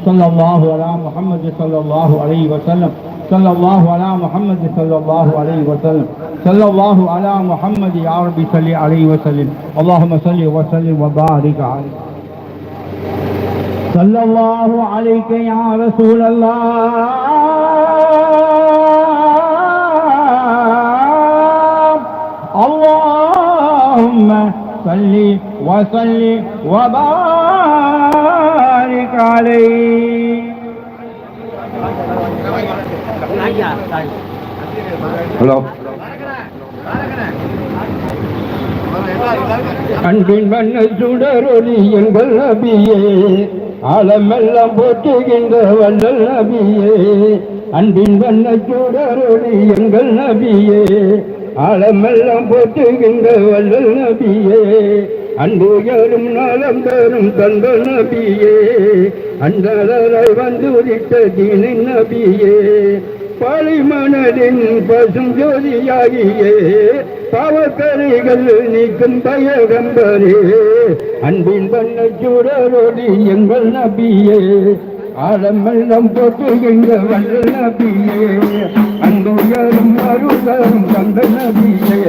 صلى الله على محمد صلى الله عليه وسلم صلى الله على محمد صلى الله عليه وسلم صلى الله على محمد يا رب صل عليه وسلم اللهم صل وسلم وبارك عليه صلى الله عليك يا رسول الله اللهم صل وسلم وبارك عليه. Hello அன்பின் வண்ண சுடரொளி எங்கள் நபியே ஆலமெல்லாம் போற்றுகின்ற வல்லல் நபியே அன்பின் வண்ண சுடரொளி எங்கள் நபியே ஆலமெல்லாம் போற்றுகின்ற வல்லல் நபியே அன்பு ஏறும் நலம் பெறும் தந்த நபியே அன்றரை வந்து உதித்த தீனின் நபியே பாலிமனதின் பசும் ஜோதியாகியே பாவக்கரைகள் நீக்கும் பயகம்பரே அன்பின் பண்ண சூடரோடி எங்கள் நபியே ஆழமெல்லாம் போற்றுகின்ற வல்ல நபியே அன்பு ஏறும் அருள் தரும் தந்த நபியே